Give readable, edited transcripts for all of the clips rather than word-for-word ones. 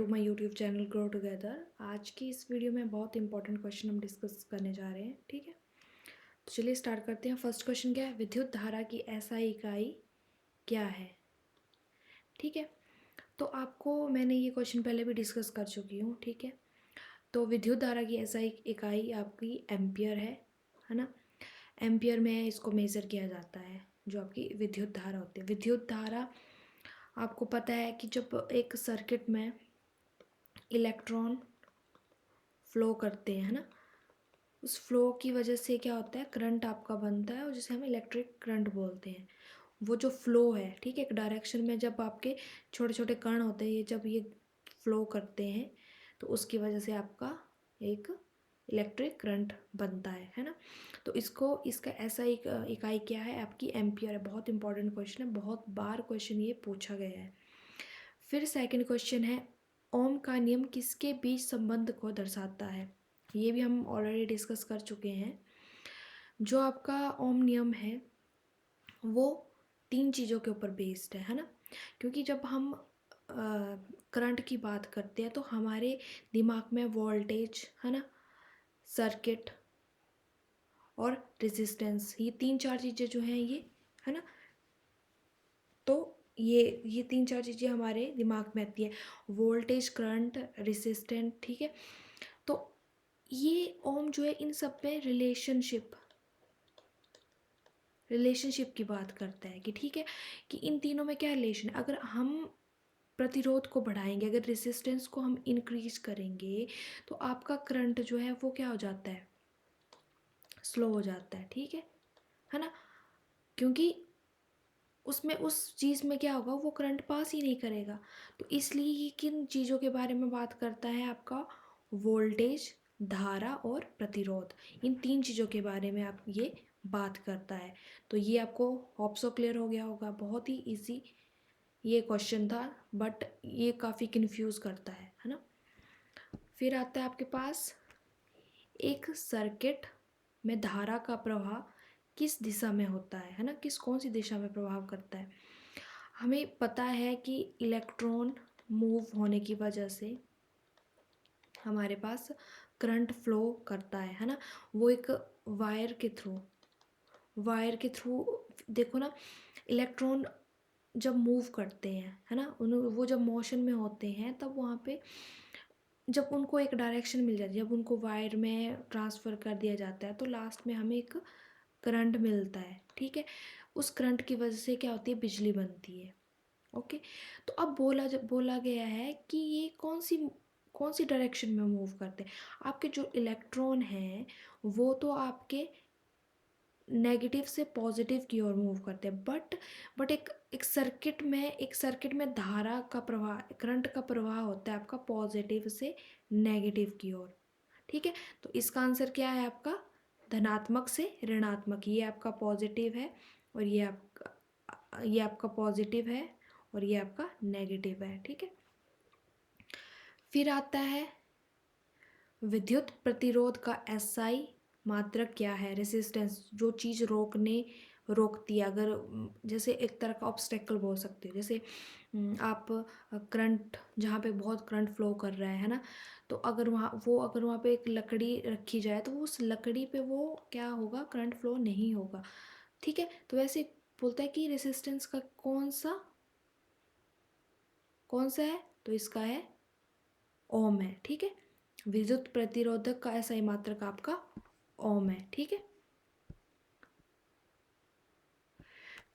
To my YouTube channel grow together. आज की इस वीडियो में बहुत इंपॉर्टेंट क्वेश्चन हम डिस्कस करने जा रहे हैं। ठीक है, तो चलिए स्टार्ट करते हैं। फर्स्ट क्वेश्चन क्या है? विद्युत धारा की एसआई इकाई क्या है? ठीक है, तो आपको मैंने ये क्वेश्चन पहले भी डिस्कस कर चुकी हूँ। ठीक है, तो विद्युत धारा की एसआई इकाई आपकी एम्पियर है ना। एम्पियर में इसको मेज़र किया जाता है, जो आपकी विद्युत धारा होती है। विद्युत धारा आपको पता है कि जब एक सर्किट में इलेक्ट्रॉन फ्लो करते हैं, है ना, उस फ्लो की वजह से क्या होता है, करंट आपका बनता है और जिसे हम इलेक्ट्रिक करंट बोलते हैं। वो जो फ्लो है, ठीक है, एक डायरेक्शन में जब आपके छोटे छोटे कण होते हैं, ये जब ये फ्लो करते हैं तो उसकी वजह से आपका एक इलेक्ट्रिक करंट बनता है ना। तो इसका ऐसा एक इकाई क्या है आपकी? एम्पियर है। बहुत इंपॉर्टेंट क्वेश्चन है, बहुत बार क्वेश्चन ये पूछा गया है। फिर सेकंड क्वेश्चन है, ओम का नियम किसके बीच संबंध को दर्शाता है? ये भी हम ऑलरेडी डिस्कस कर चुके हैं। जो आपका ओम नियम है वो 3 चीज़ों के ऊपर बेस्ड है ना। क्योंकि जब हम करंट की बात करते हैं तो हमारे दिमाग में वोल्टेज, है ना, सर्किट और रेजिस्टेंस, ये 3-4 चीज़ें जो हैं ये, है ना। तो ये 3-4 चीज़ें हमारे दिमाग में आती है, वोल्टेज, करंट, रेजिस्टेंस। ठीक है, तो ये ओम जो है इन सब में रिलेशनशिप की बात करता है कि ठीक है, कि इन तीनों में क्या रिलेशन है। अगर हम प्रतिरोध को बढ़ाएंगे, अगर रेजिस्टेंस को हम इंक्रीज करेंगे तो आपका करंट जो है वो क्या हो जाता है, स्लो हो जाता है। ठीक है ना, क्योंकि उसमें उस चीज़ में क्या होगा, वो करंट पास ही नहीं करेगा। तो इसलिए ये किन चीज़ों के बारे में बात करता है आपका? वोल्टेज, धारा और प्रतिरोध, इन 3 चीज़ों के बारे में आप ये बात करता है। तो ये आपको होप सो क्लियर हो गया होगा। बहुत ही इजी ये क्वेश्चन था, बट ये काफ़ी कंफ्यूज करता है ना। फिर आता है आपके पास, एक सर्किट में धारा का प्रवाह किस दिशा में होता है ना, कौन सी दिशा में प्रभाव करता है? हमें पता है कि इलेक्ट्रॉन मूव होने की वजह से हमारे पास करंट फ्लो करता है ना। वो एक वायर के थ्रू देखो ना, इलेक्ट्रॉन जब मूव करते हैं, है ना, वो जब मोशन में होते हैं तब वहाँ पे जब उनको एक डायरेक्शन मिल जाती है, जब उनको वायर में ट्रांसफ़र कर दिया जाता है तो लास्ट में हमें एक करंट मिलता है। ठीक है, उस करंट की वजह से क्या होती है, बिजली बनती है। ओके, तो अब बोला गया है कि ये कौन सी डायरेक्शन में मूव करते हैं। आपके जो इलेक्ट्रॉन हैं वो तो आपके नेगेटिव से पॉजिटिव की ओर मूव करते हैं, बट एक सर्किट में धारा का प्रवाह, करंट का प्रवाह होता है आपका पॉजिटिव से नेगेटिव की ओर। ठीक है, तो इसका आंसर क्या है आपका? धनात्मक से ऋणात्मक। ये आपका पॉजिटिव है और ये आपका पॉजिटिव है और ये आपका नेगेटिव है। ठीक है, फिर आता है विद्युत प्रतिरोध का एसआई मात्रक क्या है? रेसिस्टेंस, जो चीज़ रोकती है। अगर जैसे एक तरह का ऑब्स्टेकल बोल सकते हो, जैसे आप करंट, जहाँ पे बहुत करंट फ्लो कर रहा है ना, तो अगर वहाँ पे एक लकड़ी रखी जाए तो उस लकड़ी पे वो क्या होगा, करंट फ्लो नहीं होगा। ठीक है, तो वैसे बोलता है कि रेसिस्टेंस का कौन सा है, तो इसका है ओम है। ठीक है, विद्युत प्रतिरोधक का एसआई मात्रक आपका ओम है। ठीक है,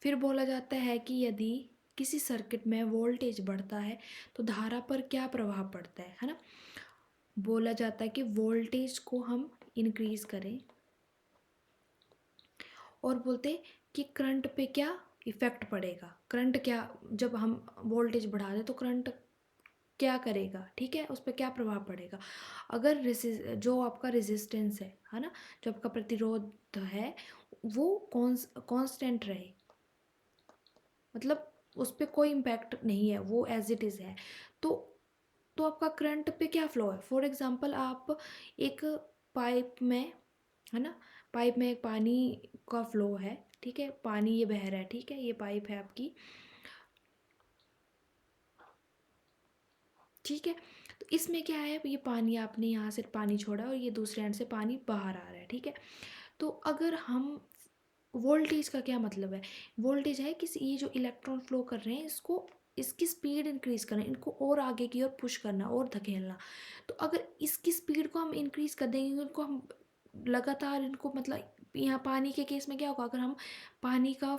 फिर बोला जाता है कि यदि किसी सर्किट में वोल्टेज बढ़ता है तो धारा पर क्या प्रभाव पड़ता है ना। बोला जाता है कि वोल्टेज को हम इंक्रीज करें और बोलते कि करंट पे क्या इफेक्ट पड़ेगा। करंट क्या, जब हम वोल्टेज बढ़ा दें तो करंट क्या करेगा, ठीक है, उस पर क्या प्रभाव पड़ेगा। अगर जो आपका रेजिस्टेंस है ना, जो आपका प्रतिरोध है वो कांस्टेंट रहे, मतलब उस पर कोई इम्पैक्ट नहीं है, वो एज इट इज़ है, तो आपका करंट पे क्या फ्लो है। फॉर एग्जांपल आप एक पाइप में, है ना, पाइप में एक पानी का फ्लो है। ठीक है, पानी ये बह रहा है। ठीक है, ये पाइप है आपकी। ठीक है, तो इसमें क्या है, ये पानी आपने यहाँ से पानी छोड़ा और ये दूसरे एंड से पानी बाहर आ रहा है, ठीक है। तो अगर हम वोल्टेज का क्या मतलब है, वोल्टेज है कि ये जो इलेक्ट्रॉन फ्लो कर रहे हैं इसको, इसकी स्पीड इंक्रीज करना, इनको और आगे की ओर पुश करना और धकेलना। तो अगर इसकी स्पीड को हम इंक्रीज कर देंगे, इनको हम लगातार इनको, मतलब यहाँ पानी के केस में क्या होगा, अगर हम पानी का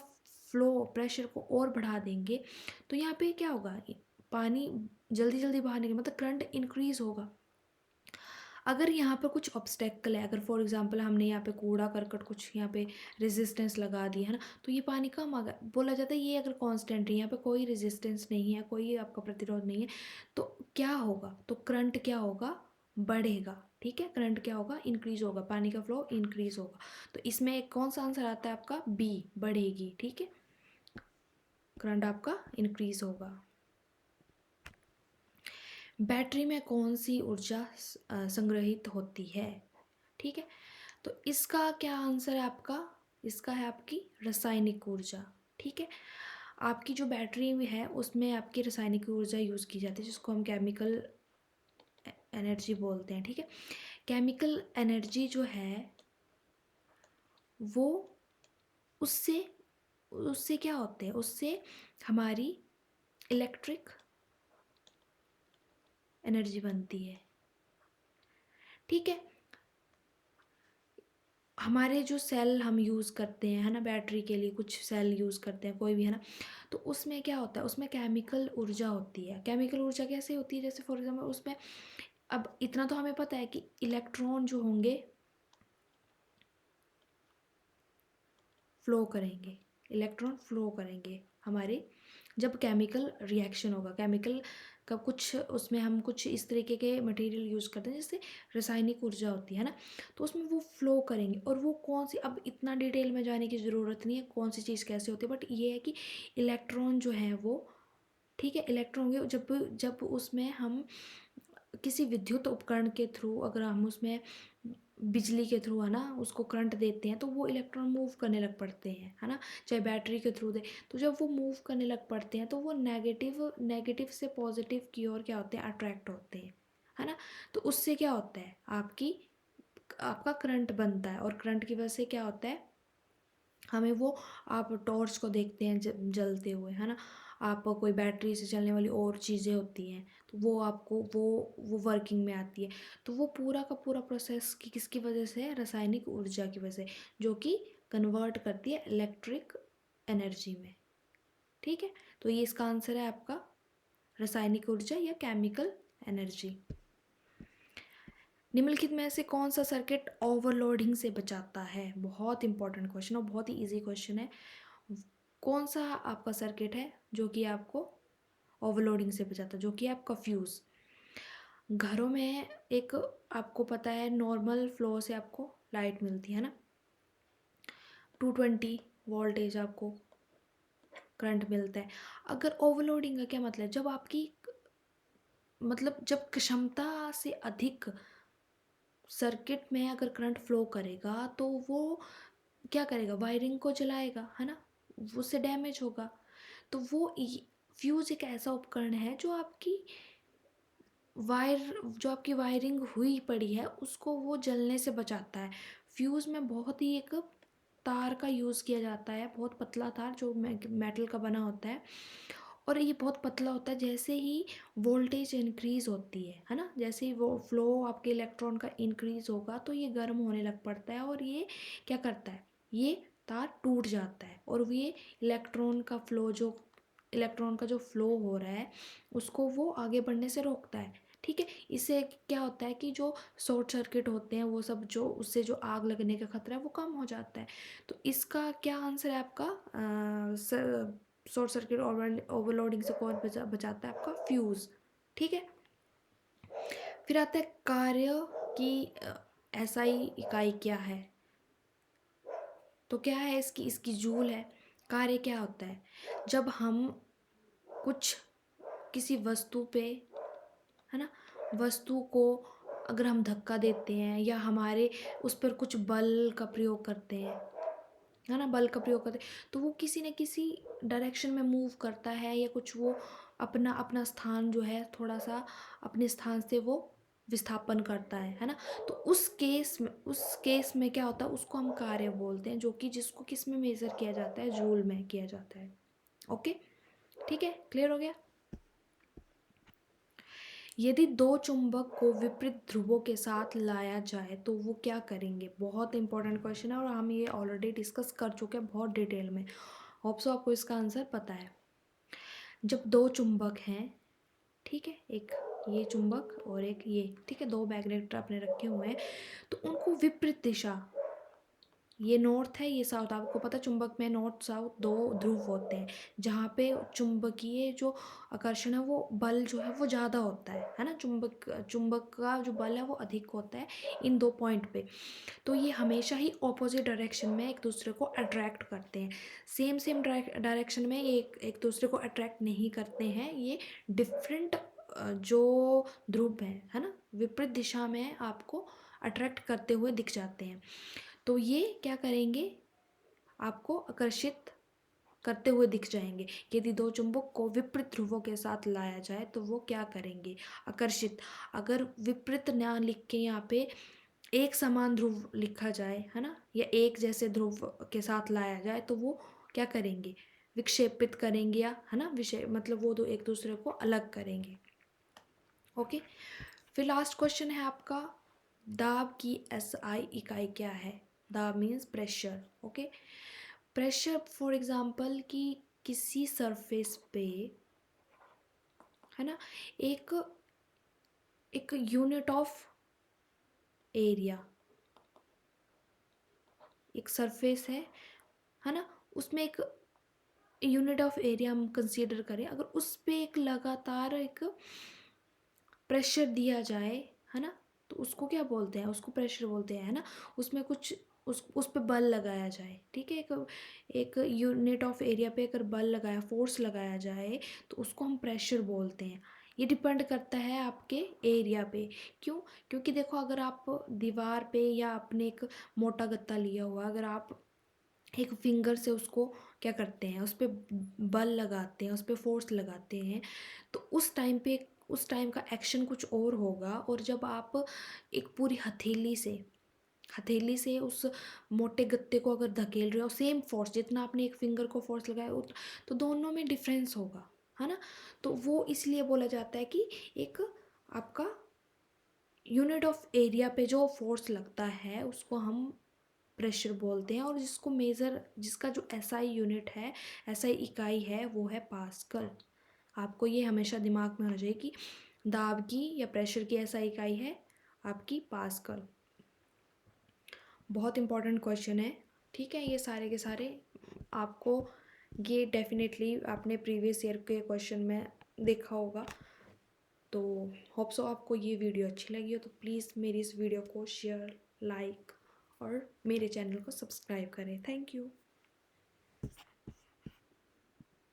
फ्लो प्रेशर को और बढ़ा देंगे तो यहाँ पे क्या होगा, पानी जल्दी जल्दी बाहर निकले, मतलब करंट इंक्रीज होगा। अगर यहाँ पर कुछ ऑब्स्टेकल है, अगर फॉर एग्जांपल हमने यहाँ पे कूड़ा करकट कुछ यहाँ पे रेजिस्टेंस लगा दी है ना, तो ये पानी कम आ गया, बोला जाता है ये अगर कांस्टेंट है, यहाँ पे कोई रेजिस्टेंस नहीं है, कोई आपका प्रतिरोध नहीं है, तो क्या होगा, तो करंट क्या होगा, बढ़ेगा, ठीक है। करंट क्या होगा, इंक्रीज होगा, पानी का फ्लो इंक्रीज होगा। तो इसमें कौन सा आंसर आता है आपका, बी, बढ़ेगी, ठीक है, करंट आपका इंक्रीज होगा। बैटरी में कौन सी ऊर्जा संग्रहित होती है, ठीक है। तो इसका क्या आंसर है आपका, इसका है आपकी रासायनिक ऊर्जा, ठीक है। आपकी जो बैटरी में है उसमें आपकी रासायनिक ऊर्जा यूज़ की जाती है, जिसको हम केमिकल एनर्जी बोलते हैं, ठीक है। केमिकल एनर्जी जो है वो, उससे उससे क्या होते हैं, उससे हमारी इलेक्ट्रिक एनर्जी बनती है, ठीक है। हमारे जो सेल हम यूज़ करते हैं, है ना, बैटरी के लिए कुछ सेल यूज़ करते हैं कोई भी, है ना, तो उसमें क्या होता है, उसमें केमिकल ऊर्जा होती है। केमिकल ऊर्जा कैसे होती है, जैसे फॉर एग्जांपल उसमें, अब इतना तो हमें पता है कि इलेक्ट्रॉन जो होंगे फ्लो करेंगे, इलेक्ट्रॉन फ्लो करेंगे हमारे, जब केमिकल रिएक्शन होगा, केमिकल का कुछ उसमें हम कुछ इस तरीके के मटेरियल यूज़ करते हैं जिससे रासायनिक ऊर्जा होती है ना, तो उसमें वो फ्लो करेंगे। और वो कौन सी, अब इतना डिटेल में जाने की ज़रूरत नहीं है कौन सी चीज़ कैसे होती है, बट ये है कि इलेक्ट्रॉन जो है वो, ठीक है, इलेक्ट्रॉन के जब जब उसमें हम किसी विद्युत उपकरण के थ्रू, अगर हम उसमें बिजली के थ्रू, है ना, उसको करंट देते हैं तो वो इलेक्ट्रॉन मूव करने लग पड़ते हैं, है ना, चाहे बैटरी के थ्रू दे। तो जब वो मूव करने लग पड़ते हैं तो वो नेगेटिव नेगेटिव से पॉजिटिव की ओर क्या होते हैं, अट्रैक्ट होते हैं, है ना। तो उससे क्या होता है, आपका करंट बनता है, और करंट की वजह से क्या होता है, हमें वो, आप टॉर्च को देखते हैं जलते हुए, है ना, आप कोई बैटरी से चलने वाली और चीज़ें होती हैं तो वो आपको वो वर्किंग में आती है। तो वो पूरा का पूरा प्रोसेस की किसकी वजह से है, रासायनिक ऊर्जा की वजह से, जो कि कन्वर्ट करती है इलेक्ट्रिक एनर्जी में, ठीक है। तो ये इसका आंसर है आपका रासायनिक ऊर्जा या केमिकल एनर्जी। निम्नलिखित में से कौन सा सर्किट ओवरलोडिंग से बचाता है, बहुत इंपॉर्टेंट क्वेश्चन और बहुत ही इजी क्वेश्चन है। कौन सा आपका सर्किट है जो कि आपको ओवरलोडिंग से बचाता है, जो कि आपका फ्यूज़। घरों में एक, आपको पता है नॉर्मल फ्लो से आपको लाइट मिलती है ना, 220 वोल्टेज आपको करंट मिलता है। अगर ओवरलोडिंग का क्या मतलब, जब आपकी, मतलब जब क्षमता से अधिक सर्किट में अगर करंट फ्लो करेगा तो वो क्या करेगा, वायरिंग को जलाएगा, है ना, उससे डैमेज होगा। तो वो फ्यूज़ एक ऐसा उपकरण है जो आपकी जो आपकी वायरिंग हुई पड़ी है उसको वो जलने से बचाता है। फ्यूज़ में बहुत ही एक तार का यूज़ किया जाता है, बहुत पतला तार जो मेटल का बना होता है, और ये बहुत पतला होता है। जैसे ही वोल्टेज इंक्रीज़ होती है ना, जैसे ही वो फ्लो आपके इलेक्ट्रॉन का इंक्रीज़ होगा तो ये गर्म होने लग पड़ता है, और ये क्या करता है, ये तार टूट जाता है, और ये इलेक्ट्रॉन का जो फ्लो हो रहा है उसको वो आगे बढ़ने से रोकता है, ठीक है। इससे क्या होता है कि जो शॉर्ट सर्किट होते हैं वो सब, जो उससे जो आग लगने का खतरा है वो कम हो जाता है। तो इसका क्या आंसर है आपका, शॉर्ट सर्किट ओवरलोडिंग से कौन बचाता है, आपका फ्यूज़, ठीक है। फिर आता है कार्य की एसआई इकाई क्या है, तो क्या है इसकी इसकी जूल है। कार्य क्या होता है, जब हम कुछ किसी वस्तु पे, है ना, वस्तु को अगर हम धक्का देते हैं या हमारे उस पर कुछ बल का प्रयोग करते हैं, है ना, बल का प्रयोग करते हैं, तो वो किसी न किसी डायरेक्शन में मूव करता है, या कुछ वो अपना अपना स्थान जो है थोड़ा सा अपने स्थान से वो विस्थापन करता है ना। तो उस केस में क्या होता है, उसको हम कार्य बोलते हैं, जो कि जिसको किस में मेज़र किया जाता है, जूल में किया जाता है। ओके, ठीक है, क्लियर हो गया। यदि दो चुंबक को विपरीत ध्रुवों के साथ लाया जाए तो वो क्या करेंगे? बहुत इंपॉर्टेंट क्वेश्चन है और हम ये ऑलरेडी डिस्कस कर चुके हैं बहुत डिटेल में। होप सो आपको इसका आंसर पता है। जब दो चुंबक हैं, ठीक है, एक ये चुंबक और एक ये, ठीक है, दो मैग्नेट आपने रखे हुए हैं, तो उनको विपरीत दिशा, ये नॉर्थ है ये साउथ, आपको पता है चुंबक में नॉर्थ साउथ दो ध्रुव होते हैं, जहाँ पे चुंबकीय जो आकर्षण है वो बल जो है वो ज़्यादा होता है ना, चुंबक का जो बल है वो अधिक होता है इन दो पॉइंट पे। तो ये हमेशा ही ऑपोजिट डायरेक्शन में एक दूसरे को अट्रैक्ट करते हैं। सेम सेम डायरेक्शन में ये एक दूसरे को अट्रैक्ट नहीं करते हैं, ये डिफरेंट जो ध्रुव है ना, विपरीत दिशा में आपको अट्रैक्ट करते हुए दिख जाते हैं। तो ये क्या करेंगे, आपको आकर्षित करते हुए दिख जाएंगे। यदि दो चुंबक को विपरीत ध्रुवों के साथ लाया जाए तो वो क्या करेंगे, आकर्षित। अगर विपरीत ना लिख के यहाँ पे एक समान ध्रुव लिखा जाए है ना, या एक जैसे ध्रुव के साथ लाया जाए तो वो क्या करेंगे, विक्षेपित करेंगे, या है ना विषय मतलब वो दो एक दूसरे को अलग करेंगे। ओके, फिर लास्ट क्वेश्चन है आपका, दाब की एसआई इकाई क्या है? दाब means pressure. Okay, pressure for example कि किसी सरफेस पे है ना, एक एक यूनिट ऑफ एरिया, एक सरफेस है ना, उसमें एक यूनिट ऑफ एरिया हम कंसीडर करें, अगर उस पे एक लगातार एक प्रेशर दिया जाए है ना, तो उसको क्या बोलते हैं, उसको प्रेशर बोलते हैं है ना। उसमें कुछ उस पे बल लगाया जाए, ठीक है, एक यूनिट ऑफ एरिया पे अगर बल लगाया, फोर्स लगाया जाए तो उसको हम प्रेशर बोलते हैं। ये डिपेंड करता है आपके एरिया पे। क्यों? क्योंकि देखो, अगर आप दीवार पे या अपने एक मोटा गत्ता लिया हुआ, अगर आप एक फिंगर से उसको क्या करते हैं, उस पर बल लगाते हैं, उस पर फोर्स लगाते हैं, तो उस टाइम का एक्शन कुछ और होगा। और जब आप एक पूरी हथेली से उस मोटे गत्ते को अगर धकेल रहे हो, सेम फोर्स जितना आपने एक फिंगर को फोर्स लगाया तो दोनों में डिफरेंस होगा है ना। तो वो इसलिए बोला जाता है कि एक आपका यूनिट ऑफ एरिया पे जो फोर्स लगता है उसको हम प्रेशर बोलते हैं, और जिसका जो एसआई यूनिट है, एसआई इकाई है, वो है पास्कल। आपको ये हमेशा दिमाग में होना चाहिए कि दाब की या प्रेशर की एसआई इकाई है आपकी पास्कल। बहुत इंपॉर्टेंट क्वेश्चन है, ठीक है, ये सारे के सारे आपको ये डेफिनेटली आपने प्रीवियस ईयर के क्वेश्चन में देखा होगा। तो होप सो आपको ये वीडियो अच्छी लगी हो, तो प्लीज़ मेरी इस वीडियो को शेयर, लाइक और मेरे चैनल को सब्सक्राइब करें। Thank you.